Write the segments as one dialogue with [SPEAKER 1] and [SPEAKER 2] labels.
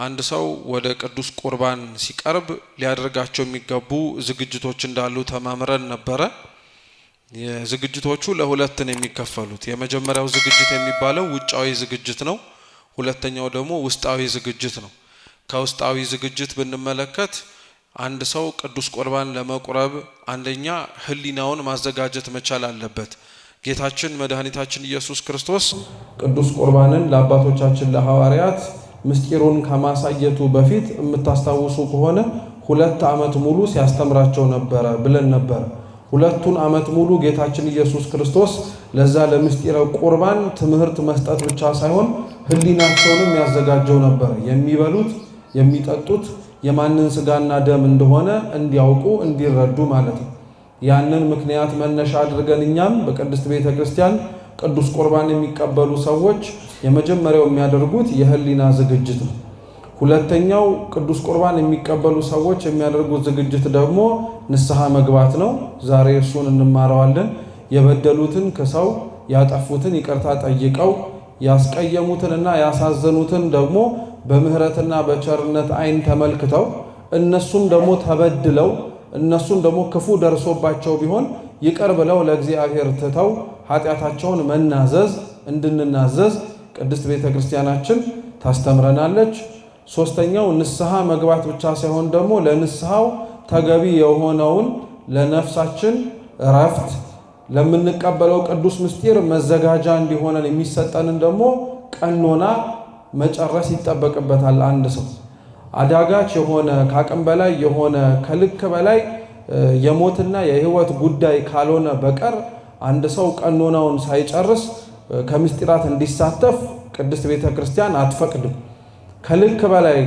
[SPEAKER 1] አንድ ሰው ወደ ቅዱስ ቁርባን ሲቀርብ ሊያደርጋቸው የሚገቡ ዝግጅቶች እንዳሉ ተማምረን ነበረ። የዝግጅቶቹ ለሁለት ነው የሚከፈሉት። የመጀመሪያው ዝግጅት የሚባለው ውጫዊ ዝግጅት ነው። ሁለተኛው ደግሞ ውስጣዊ ዝግጅት ነው። ከውስጣዊ ዝግጅት ብንመለከት አንድ ሰው ቅዱስ ቁርባን ለመቁረብ አንደኛ ህሊናውን ማዘጋጀት መቻል አለበት። ጌታችን መድኃኒታችን ኢየሱስ ክርስቶስ ቅዱስ ቁርባንን ለአባቶቻችን ለሐዋርያት ምስጢሩን ከማሳየቱ በፊት የምታስታውሱ ከሆነ 2 ዓመት ሙሉ ሲያስተምራቸው ነበረ ብለን ነበር። 2 ዓመት ሙሉ ጌታችን ኢየሱስ ክርስቶስ ለዛ ለምስጢረ ቁርባን ትምህርት መስጠት ብቻ ሳይሆን ህሊናቸውንም ያዘጋጀው ነበር። የሚበሉት የሚጠጡት የማንን ስጋና ደም እንደሆነ እንዲያውቁ እንዲረዱ ማለት ነው። ያንን ምክንያት መነሻ አድርገን እኛም በቅድስት ቤተ ክርስቲያን ቅዱስ ቁርባን የሚቀበሉ ሰዎች የመጀመሪያው የሚያደርጉት የህሊና ዝግጅት ነው። ሁለተኛው ቅዱስ ቁርባን የሚቀበሉ ሰዎች የሚያደርጉት ዝግጅት ደግሞ ንስሐ መግባት ነው። ዛሬ እሱን እንማረዋለን። የበደሉትን ክሰው ያጠፉትን ይቅርታ ጠይቀው ያስቀየሙትንና ያሳዘኑትን ደግሞ በምህረትና በቸርነት አይን ተመልክተው እነሱም ደግሞ ተበድለው እነሱም ደግሞ ክፉ ደርሶባቸው ቢሆን ይቅር ብለው ለእግዚአብሔር ትተው ኃጢአታቸውን መናዘዝ እንድንናዘዝ ቅድስት ቤተ ክርስቲያናችን ታስተምረናለች። ሶስተኛው ንስሐ መግባት ብቻ ሳይሆን ደግሞ ለንስሐው ተገቢ የሆነውን ለነፍሳችን እረፍት ለምንቀበለው ቅዱስ ምስጢር መዘጋጃ እንዲሆነን የሚሰጠንን ደግሞ ቀኖና መጨረስ ይጠበቅበታል። አንድ ሰው አዳጋች የሆነ ከአቅም በላይ የሆነ ከልክ በላይ የሞትና የህይወት ጉዳይ ካልሆነ በቀር አንድ ሰው ቀኖናውን ሳይጨርስ ከምስጢራት እንዲሳተፍ ቅድስት ቤተ ክርስቲያን አትፈቅድም። ከልክ በላይ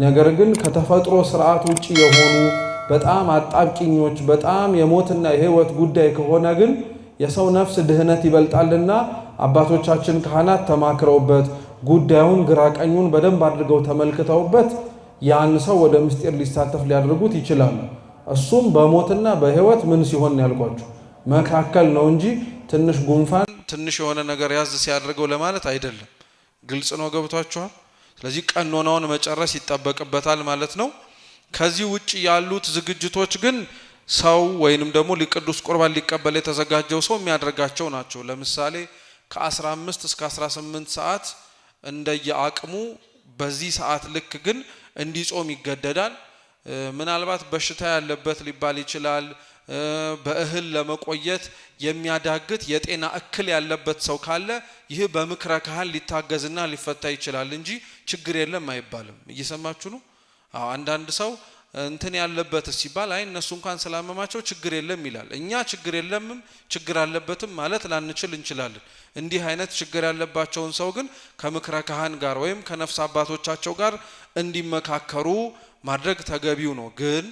[SPEAKER 1] ነገር ግን ከተፈጥሮ ስርዓት ውጪ የሆኑ በጣም አጣብቂኞች በጣም የሞትና የህይወት ጉዳይ ከሆነ ግን የሰው ነፍስ ድህነት ይበልጣልና አባቶቻችን ካህናት ተማክረውበት ጉዳዩን ግራቀኙን በደንብ አድርገው ተመልክተውበት ያን ሰው ወደ ምስጢር ሊሳተፍ ሊያደርጉት ይችላሉ። እሱም በሞትና በህይወት ምን ሲሆን ያልኳችሁ መካከል ነው እንጂ ትንሽ ጉንፋን ትንሽ የሆነ ነገር ያዝ ሲያደርገው ለማለት አይደለም። ግልጽ ነው፣ ገብቷችኋል? ስለዚህ ቀኖናውን መጨረስ ይጠበቅበታል ማለት ነው። ከዚህ ውጪ ያሉት ዝግጅቶች ግን ሰው ወይንም ደግሞ ቅዱስ ቁርባን ሊቀበል የተዘጋጀው ሰው የሚያደርጋቸው ናቸው። ለምሳሌ ከ15 እስከ 18 ሰዓት እንደየአቅሙ በዚህ ሰዓት ልክ ግን እንዲጾም ይገደዳል። ምናልባት በሽታ ያለበት ሊባል ይችላል። በእህል ለመቆየት የሚያዳግት የጤና እክል ያለበት ሰው ካለ ይህ በምክረ ካህን ሊታገዝና ሊፈታ ይችላል እንጂ ችግር የለም አይባልም። እየሰማችሁ ነው? አንዳንድ ሰው እንትን ያለበት ሲባል አይ እነሱ እንኳን ስላመማቸው ችግር የለም ይላል። እኛ ችግር የለምም ችግር አለበትም ማለት ላንችል እንችላለን። እንዲህ አይነት ችግር ያለባቸውን ሰው ግን ከምክረ ካህን ጋር ወይም ከነፍስ አባቶቻቸው ጋር እንዲመካከሩ ማድረግ ተገቢው ነው። ግን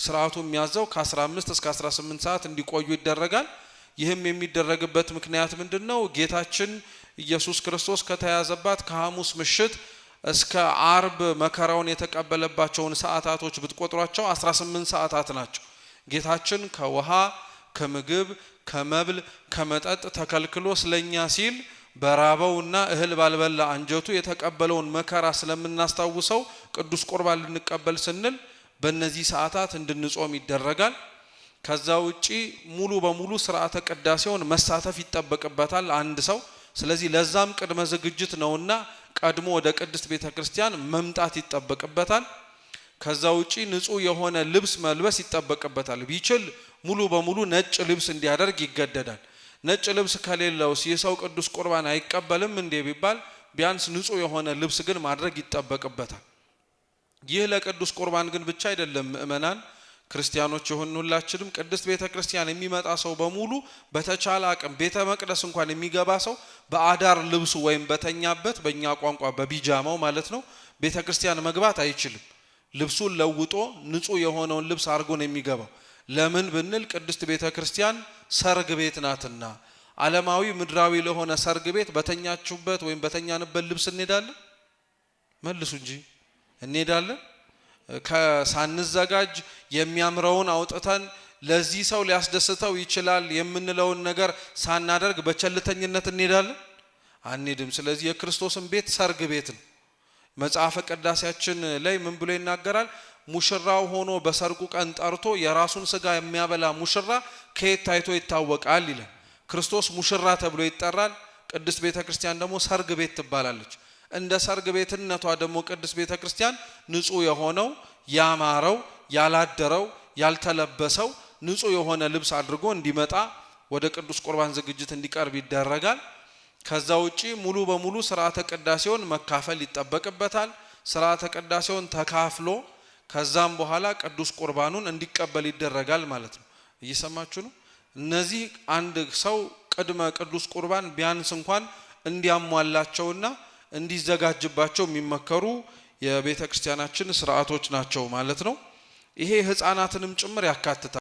[SPEAKER 1] ስርዓቱ የሚያዘው ከ15 እስከ 18 ሰዓት እንዲቆዩ ይደረጋል። ይህም የሚደረግበት ምክንያት ምንድነው? ጌታችን ኢየሱስ ክርስቶስ ከተያዘባት ከሐሙስ ምሽት እስከ አርብ መከራውን የተቀበለባቸውን ሰዓታቶች ብትቆጥሯቸው 18 ሰዓታት ናቸው። ጌታችን ከውሃ ከምግብ ከመብል ከመጠጥ ተከልክሎ ስለኛ ሲል በራበውና እህል ባልበላ አንጀቱ የተቀበለውን መከራ ስለምናስታውሰው ቅዱስ ቁርባን ልንቀበል ስንል በእነዚህ ሰዓታት እንድንጾም ይደረጋል። ከዛ ውጪ ሙሉ በሙሉ ስርዓተ ቅዳሴውን መሳተፍ ይጠበቅበታል አንድ ሰው። ስለዚህ ለዛም ቅድመ ዝግጅት ነውና ቀድሞ ወደ ቅድስት ቤተ ክርስቲያን መምጣት ይጠበቅበታል። ከዛ ውጪ ንጹህ የሆነ ልብስ መልበስ ይጠበቅበታል። ቢችል ሙሉ በሙሉ ነጭ ልብስ እንዲያደርግ ይገደዳል። ነጭ ልብስ ከሌለው የሰው ቅዱስ ቁርባን አይቀበልም እንዴ ቢባል ቢያንስ ንጹህ የሆነ ልብስ ግን ማድረግ ይጠበቅበታል። ይህ ለቅዱስ ቁርባን ግን ብቻ አይደለም። ምእመናን ክርስቲያኖች የሆኑ ሁላችንም ቅድስት ቤተ ክርስቲያን የሚመጣ ሰው በሙሉ በተቻለ አቅም ቤተ መቅደስ እንኳን የሚገባ ሰው በአዳር ልብሱ ወይም በተኛበት በእኛ ቋንቋ በቢጃማው ማለት ነው ቤተ ክርስቲያን መግባት አይችልም። ልብሱን ለውጦ ንጹህ የሆነውን ልብስ አድርጎ ነው የሚገባው። ለምን ብንል ቅድስት ቤተ ክርስቲያን ሰርግ ቤት ናትና። ዓለማዊ ምድራዊ ለሆነ ሰርግ ቤት በተኛችሁበት ወይም በተኛንበት ልብስ እንሄዳለን? መልሱ እንጂ እንሄዳለን? ከሳንዘጋጅ የሚያምረውን አውጥተን ለዚህ ሰው ሊያስደስተው ይችላል የምንለውን ነገር ሳናደርግ በቸልተኝነት እንሄዳለን? አንሄድም። ስለዚህ የክርስቶስን ቤት ሰርግ ቤት ነው። መጽሐፈ ቅዳሴያችን ላይ ምን ብሎ ይናገራል? ሙሽራው ሆኖ በሰርጉ ቀን ጠርቶ የራሱን ስጋ የሚያበላ ሙሽራ ከየት ታይቶ ይታወቃል ይላል። ክርስቶስ ሙሽራ ተብሎ ይጠራል። ቅድስት ቤተክርስቲያን ደግሞ ሰርግ ቤት ትባላለች። እንደ ሰርግ ቤትነቷ ደግሞ ቅድስት ቤተክርስቲያን ንጹህ የሆነው ያማረው ያላደረው ያልተለበሰው ንጹህ የሆነ ልብስ አድርጎ እንዲመጣ ወደ ቅዱስ ቁርባን ዝግጅት እንዲቀርብ ይደረጋል። ከዛ ውጪ ሙሉ በሙሉ ሥርዓተ ቅዳሴውን መካፈል ይጠበቅበታል። ሥርዓተ ቅዳሴውን ተካፍሎ ከዛም በኋላ ቅዱስ ቁርባኑን እንዲቀበል ይደረጋል ማለት ነው። እየሰማችሁ ነው? እነዚህ አንድ ሰው ቅድመ ቅዱስ ቁርባን ቢያንስ እንኳን እንዲያሟላቸውና እንዲዘጋጅባቸው የሚመከሩ የቤተ ክርስቲያናችን ሥርዓቶች ናቸው ማለት ነው። ይሄ ሕፃናትንም ጭምር ያካትታል።